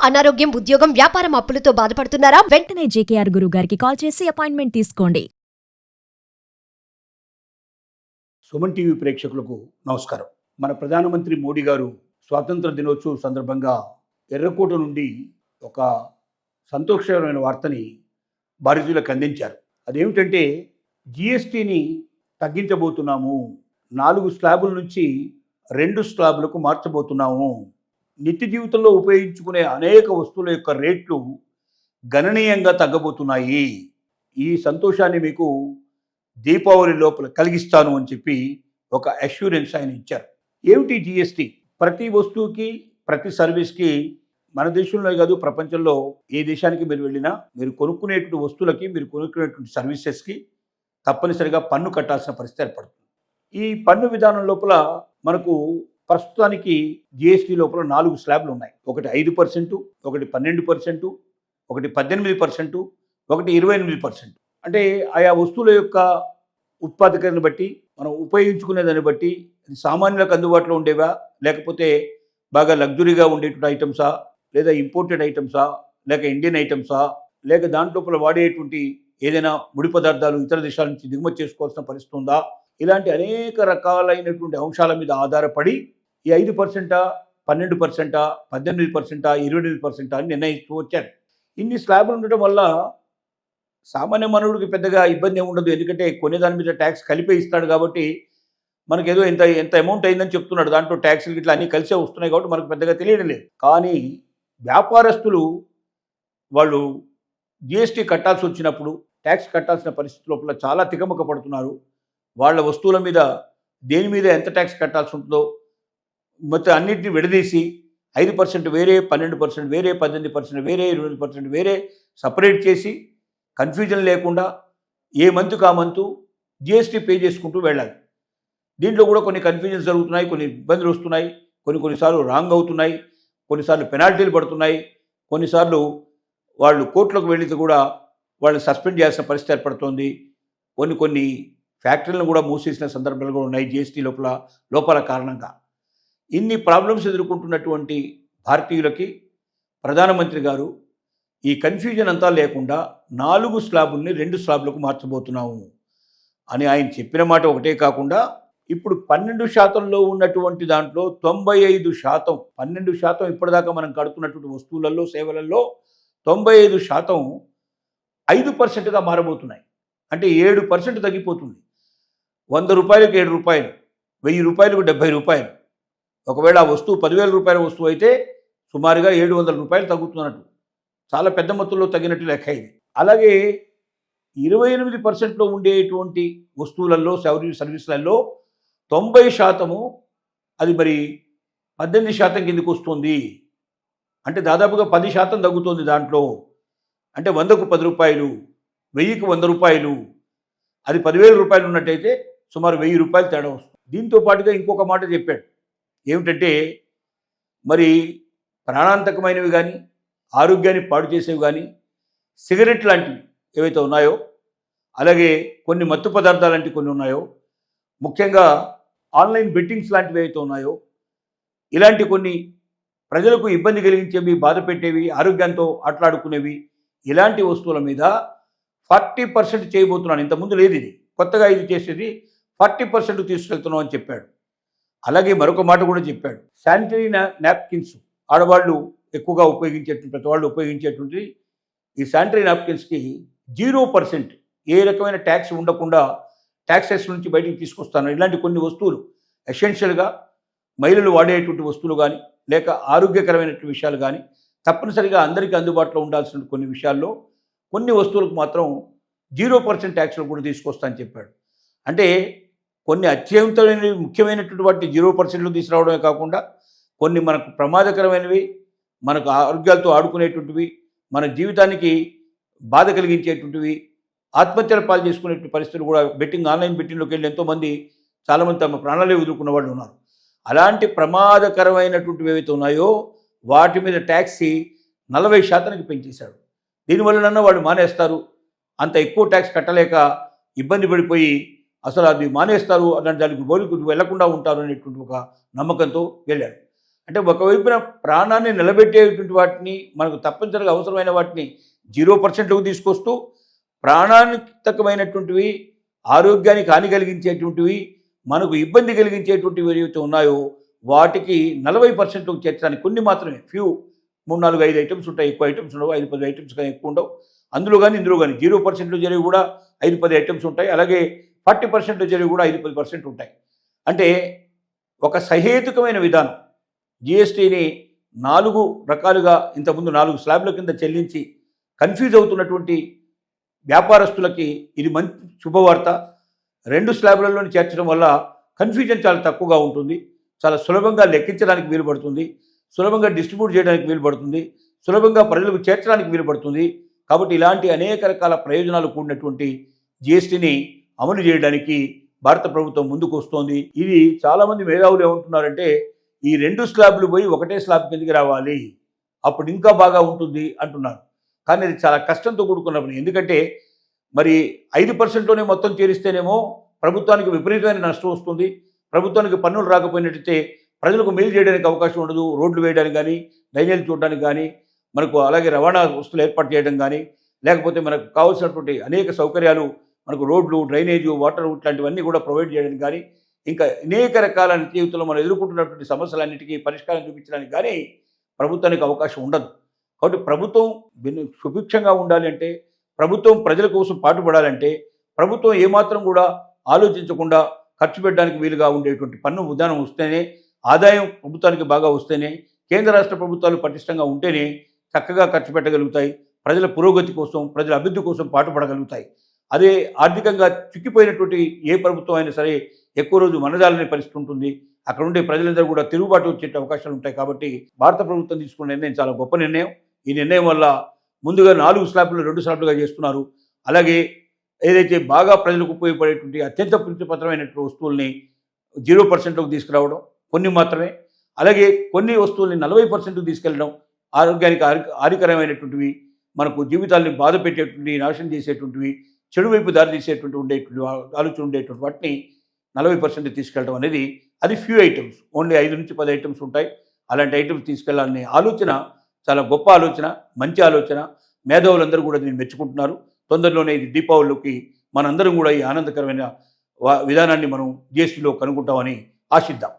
అనారోగ్యం, ఉద్యోగం, వ్యాపారం అప్పులతో బాధపడుతున్నారా? వెంటనే జేకేఆర్ గురువు గారికి కాల్ చేసి అపాయింట్మెంట్ తీసుకోండి. సుమన్ టీవీ ప్రేక్షకులకు నమస్కారం. మన ప్రధానమంత్రి మోడీ గారు స్వాతంత్ర దినోత్సవం సందర్భంగా ఎర్రకోట నుండి ఒక సంతోషకరమైన వార్తని భారతీయులకు అందించారు. అదేమిటంటే జిఎస్టీని తగ్గించబోతున్నాము, 4 స్లాబుల నుంచి 2 స్లాబులకు మార్చబోతున్నాము. నిత్య జీవితంలో ఉపయోగించుకునే అనేక వస్తువుల యొక్క రేట్లు గణనీయంగా తగ్గబోతున్నాయి. ఈ సంతోషాన్ని మీకు దీపావళి లోపల కలిగిస్తాను అని చెప్పి ఒక అష్యూరెన్స్ ఆయన ఇచ్చారు. ఏమిటి జిఎస్టీ? ప్రతి వస్తువుకి, ప్రతి సర్వీస్కి, మన దేశంలో కాదు ప్రపంచంలో ఏ దేశానికి మీరు వెళ్ళినా మీరు కొనుక్కునేటువంటి వస్తువులకి, మీరు కొనుక్కునేటువంటి సర్వీసెస్కి తప్పనిసరిగా పన్ను కట్టాల్సిన పరిస్థితి ఏర్పడుతుంది. ఈ పన్ను విధానం లోపల మనకు ప్రస్తుతానికి జిఎస్టీ లోపల 4 స్లాబ్లు ఉన్నాయి. ఒకటి 5%, ఒకటి 12%, ఒకటి 18%, ఒకటి 28%. అంటే ఆయా వస్తువుల యొక్క ఉత్పాదకతను బట్టి, మనం ఉపయోగించుకునే దాన్ని బట్టి, సామాన్యులకు అందుబాటులో ఉండేవా, లేకపోతే బాగా లగ్జరీగా ఉండేటువంటి ఐటమ్సా, లేదా ఇంపోర్టెడ్ ఐటమ్సా, లేక ఇండియన్ ఐటమ్సా, లేక దాంట్లోపల వాడేటువంటి ఏదైనా ముడి పదార్థాలు ఇతర దేశాల నుంచి దిగుమతి చేసుకోవాల్సిన పరిస్థితి ఉందా, ఇలాంటి అనేక రకాలైనటువంటి అంశాల మీద ఆధారపడి ఈ 5%, 12%, 18%, 28% అని నిర్ణయిస్తూ వచ్చారు. ఇన్ని స్లాబులు ఉండటం వల్ల సామాన్య మానవుడికి పెద్దగా ఇబ్బంది ఏమి ఉండదు. ఎందుకంటే కొనేదాని మీద ట్యాక్స్ కలిపే ఇస్తాడు కాబట్టి మనకేదో ఎంత అమౌంట్ అయిందని చెప్తున్నాడు. దాంట్లో ట్యాక్స్లు ఇట్లా అన్నీ కలిసే వస్తున్నాయి కాబట్టి మనకు పెద్దగా తెలియడం లేదు. కానీ వ్యాపారస్తులు వాళ్ళు జిఎస్టీ కట్టాల్సి వచ్చినప్పుడు, ట్యాక్స్ కట్టాల్సిన పరిస్థితి లోపల చాలా తికమక పడుతున్నారు. వాళ్ళ వస్తువుల మీద దేని మీద ఎంత ట్యాక్స్ కట్టాల్సి ఉంటుందో మొత్తం అన్నింటినీ విడదీసి 5% వేరే, 12% వేరే, 18% వేరే, 20% వేరే సపరేట్ చేసి కన్ఫ్యూజన్ లేకుండా ఏ మంత్కు ఆ మంతు జిఎస్టీ పే చేసుకుంటూ వెళ్ళాలి. దీంట్లో కూడా కొన్ని కన్ఫ్యూజన్స్ జరుగుతున్నాయి, కొన్ని ఇబ్బందులు వస్తున్నాయి, కొన్నిసార్లు రాంగ్ అవుతున్నాయి, కొన్నిసార్లు పెనాల్టీలు పడుతున్నాయి, కొన్నిసార్లు వాళ్ళు కోర్టులకు వెళ్ళి కూడా వాళ్ళని సస్పెండ్ చేయాల్సిన పరిస్థితి ఏర్పడుతోంది. కొన్ని ఫ్యాక్టరీలను కూడా మూసేసిన సందర్భాలు కూడా ఉన్నాయి జిఎస్టీ లోపల కారణంగా. ఇన్ని ప్రాబ్లమ్స్ ఎదుర్కొంటున్నటువంటి భారతీయులకి ప్రధానమంత్రి గారు ఈ కన్ఫ్యూజన్ అంతా లేకుండా 4 స్లాబుల్ని 2 స్లాబులకు మార్చబోతున్నాము అని ఆయన చెప్పిన మాట ఒకటే కాకుండా ఇప్పుడు 12% ఉన్నటువంటి దాంట్లో 95%, 12% ఇప్పటిదాకా మనం కడుతున్నటువంటి వస్తువులలో, సేవలలో 95% 5%గా మారబోతున్నాయి. అంటే 7% తగ్గిపోతుంది. 100 రూపాయలకు 7 రూపాయలు, 1000 రూపాయలకు 70 రూపాయలు. ఒకవేళ ఆ వస్తువు 10,000 రూపాయల వస్తువు అయితే సుమారుగా 700 రూపాయలు తగ్గుతున్నట్టు, చాలా పెద్ద మొత్తంలో తగ్గినట్టు లెక్క ఇది. అలాగే 28%లో ఉండేటువంటి వస్తువులలో, సర్వీసులలో 90% అది మరి 18% కిందకు వస్తుంది. అంటే దాదాపుగా 10% తగ్గుతుంది దాంట్లో. అంటే 100కు 10 రూపాయలు, 1000కు 100 రూపాయలు, అది 10,000 రూపాయలు ఉన్నట్టయితే సుమారు 1000 రూపాయలు తేడా వస్తుంది. దీంతో పాటుగా ఇంకొక మాట చెప్పాడు. ఏమిటంటే మరి ప్రాణాంతకమైనవి కానీ, ఆరోగ్యాన్ని పాడు చేసేవి కానీ, సిగరెట్ లాంటివి ఏవైతే ఉన్నాయో, అలాగే కొన్ని మత్తు పదార్థాలు లాంటివి కొన్ని ఉన్నాయో, ముఖ్యంగా ఆన్లైన్ బెట్టింగ్స్ లాంటివి ఏవైతే ఉన్నాయో, ఇలాంటి కొన్ని ప్రజలకు ఇబ్బంది కలిగించేవి, బాధ పెట్టేవి, ఆరోగ్యంతో ఆటలాడుకునేవి, ఇలాంటి వస్తువుల మీద 40% చేయబోతున్నాను. ఇంతకుముందు లేదు ఇది, కొత్తగా ఇది చేసేది 40% తీసుకెళ్తున్నాం అని చెప్పాడు. అలాగే మరొక మాట కూడా చెప్పాడు. శానిటరీ నాప్కిన్స్ ఆడవాళ్ళు ఎక్కువగా ఉపయోగించేటువంటి, ప్రతి వాళ్ళు ఉపయోగించేటువంటి ఈ శానిటరీ నాప్కిన్స్కి 0% ఏ రకమైన ట్యాక్స్ ఉండకుండా ట్యాక్సెస్ నుంచి బయటికి తీసుకొస్తాను. ఇలాంటి కొన్ని వస్తువులు ఎసెన్షియల్గా మహిళలు వాడేటువంటి వస్తువులు కానీ, లేక ఆరోగ్యకరమైనటువంటి విషయాలు కానీ తప్పనిసరిగా అందరికీ అందుబాటులో ఉండాల్సిన కొన్ని విషయాల్లో కొన్ని వస్తువులకు మాత్రం 0% ట్యాక్స్లు కూడా తీసుకొస్తానని చెప్పాడు. అంటే కొన్ని అత్యంతమైనవి, ముఖ్యమైనటువంటి వాటి 0%లో తీసుకురావడమే కాకుండా కొన్ని మనకు ప్రమాదకరమైనవి, మనకు ఆరోగ్యాలతో ఆడుకునేటువంటివి, మన జీవితానికి బాధ కలిగించేటువంటివి, ఆత్మహత్యల పాలు చేసుకునేటువంటి పరిస్థితులు కూడా ఆన్లైన్ బెట్టింగ్లోకి వెళ్ళి ఎంతోమంది, చాలామంది తమ ప్రాణాలే వదులుకున్న వాళ్ళు ఉన్నారు. అలాంటి ప్రమాదకరమైనటువంటివి ఏవైతే ఉన్నాయో వాటి మీద ట్యాక్స్ 40%కి పెంచేశాడు. దీనివల్లనన్నా వాళ్ళు మానేస్తారు, అంత ఎక్కువ ట్యాక్స్ కట్టలేక ఇబ్బంది పడిపోయి అసలు అది మానేస్తారు, అలాంటి దానికి బోలికి వెళ్లకుండా ఉంటారు అనేటువంటి ఒక నమ్మకంతో వెళ్ళాడు. అంటే ఒకవైపున ప్రాణాన్ని నిలబెట్టేటువంటి వాటిని, మనకు తప్పనిసరిగా అవసరమైన వాటిని 0%కు తీసుకొస్తూ, ప్రాణాంతకమైనటువంటివి, ఆరోగ్యానికి హాని కలిగించేటువంటివి, మనకు ఇబ్బంది కలిగించేటువంటివి ఏవైతే ఉన్నాయో వాటికి 40%కు చేర్చడానికి కొన్ని మాత్రమే ఫ్యూ 3, 4, 5 ఐటమ్స్ ఉంటాయి. ఎక్కువ ఐటమ్స్ ఉండవు. 5, 10 ఐటమ్స్ కానీ ఎక్కువ ఉండవు. అందులో కానీ ఇందులో కానీ 0%లో జరిగి కూడా 5, 10 ఐటమ్స్ ఉంటాయి. అలాగే 40%లో జరిగి కూడా 5, 10% ఉంటాయి. అంటే ఒక సహేతుకమైన విధానం. జిఎస్టీని 4 రకాలుగా ఇంతకుముందు 4 స్లాబ్ల కింద చెల్లించి కన్ఫ్యూజ్ అవుతున్నటువంటి వ్యాపారస్తులకి ఇది మంచి శుభవార్త. 2 స్లాబ్లలోని చేర్చడం వల్ల కన్ఫ్యూజన్ చాలా తక్కువగా ఉంటుంది. చాలా సులభంగా లెక్కించడానికి వీలు పడుతుంది, సులభంగా డిస్ట్రిబ్యూట్ చేయడానికి వీలు పడుతుంది, సులభంగా ప్రజలకు చేర్చడానికి వీలు పడుతుంది. కాబట్టి ఇలాంటి అనేక రకాల ప్రయోజనాలు కూడినటువంటి జిఎస్టీని అమలు చేయడానికి భారత ప్రభుత్వం ముందుకు వస్తోంది. ఇది చాలామంది మేధావులు ఏమంటున్నారంటే, ఈ 2 స్లాబ్లు పోయి ఒకటే స్లాబ్ కిందకి రావాలి, అప్పుడు ఇంకా బాగా ఉంటుంది అంటున్నారు. కానీ అది చాలా కష్టంతో కూడుకున్న పని. ఎందుకంటే మరి 5%లోనే మొత్తం చేరిస్తేనేమో ప్రభుత్వానికి విపరీతమైన నష్టం వస్తుంది. ప్రభుత్వానికి పన్నులు రాకపోయినట్టయితే ప్రజలకు మేలు చేయడానికి అవకాశం ఉండదు. రోడ్లు వేయడానికి కానీ, డ్రైనేజీలు చూడడానికి కానీ, మనకు అలాగే రవాణా వస్తువులు ఏర్పాటు చేయడం కానీ, లేకపోతే మనకు కావాల్సినటువంటి అనేక సౌకర్యాలు, మనకు రోడ్లు, డ్రైనేజు, వాటర్ ఇట్లాంటివన్నీ కూడా ప్రొవైడ్ చేయడానికి కానీ, ఇంకా అనేక రకాల జీవితంలో మనం ఎదుర్కొంటున్నటువంటి సమస్యలన్నిటికీ పరిష్కారం చూపించడానికి కానీ ప్రభుత్వానికి అవకాశం ఉండదు. కాబట్టి ప్రభుత్వం సుభిక్షంగా ఉండాలి అంటే, ప్రభుత్వం ప్రజల కోసం పాటుపడాలంటే, ప్రభుత్వం ఏమాత్రం కూడా ఆలోచించకుండా ఖర్చు పెట్టడానికి వీలుగా ఉండేటువంటి పన్ను విధానం వస్తేనే, ఆదాయం ప్రభుత్వానికి బాగా వస్తేనే, కేంద్ర రాష్ట్ర ప్రభుత్వాలు పటిష్టంగా ఉంటేనే చక్కగా ఖర్చు పెట్టగలుగుతాయి. ప్రజల పురోగతి కోసం, ప్రజల అభివృద్ధి కోసం పాటుపడగలుగుతాయి. అదే ఆర్థికంగా చిక్కిపోయినటువంటి ఏ ప్రభుత్వం అయినా సరే ఎక్కువ రోజు మనదాలనే పరిస్థితి ఉంటుంది. అక్కడ ఉండే ప్రజలందరూ కూడా తిరుగుబాటు వచ్చే అవకాశాలు ఉంటాయి. కాబట్టి భారత ప్రభుత్వం తీసుకున్న నిర్ణయం చాలా గొప్ప నిర్ణయం. ఈ నిర్ణయం వల్ల ముందుగా 4 స్లాబ్లు 2 స్లాబ్లుగా చేస్తున్నారు. అలాగే ఏదైతే బాగా ప్రజలకు ఉపయోగపడేటువంటి అత్యంత ప్రీతిపత్రమైనటువంటి వస్తువుల్ని 0%కు తీసుకురావడం, కొన్ని మాత్రమే. అలాగే కొన్ని వస్తువుల్ని 40%కు తీసుకెళ్ళడం, ఆరోగ్యానికి హానికరమైనటువంటివి, మనకు జీవితాల్ని బాధ పెట్టేటువంటి, నాశనం చేసేటువంటివి, చెడు వైపు దారి తీసేటువంటి ఉండేటువంటి ఆలోచన ఉండేటువంటి వాటిని 40% తీసుకెళ్ళడం అనేది అది ఫ్యూ ఐటమ్స్. ఓన్లీ 5 నుంచి 10 ఐటమ్స్ ఉంటాయి. అలాంటి ఐటమ్స్ తీసుకెళ్లాలనే ఆలోచన చాలా గొప్ప ఆలోచన, మంచి ఆలోచన. మేధావులందరూ కూడా దీన్ని మెచ్చుకుంటున్నారు. తొందరలోనే ఇది దీపావళికి మనందరం కూడా ఈ ఆనందకరమైన విధానాన్ని మనం జిఎస్టీలో కనుక్కుంటామని ఆశిద్దాం.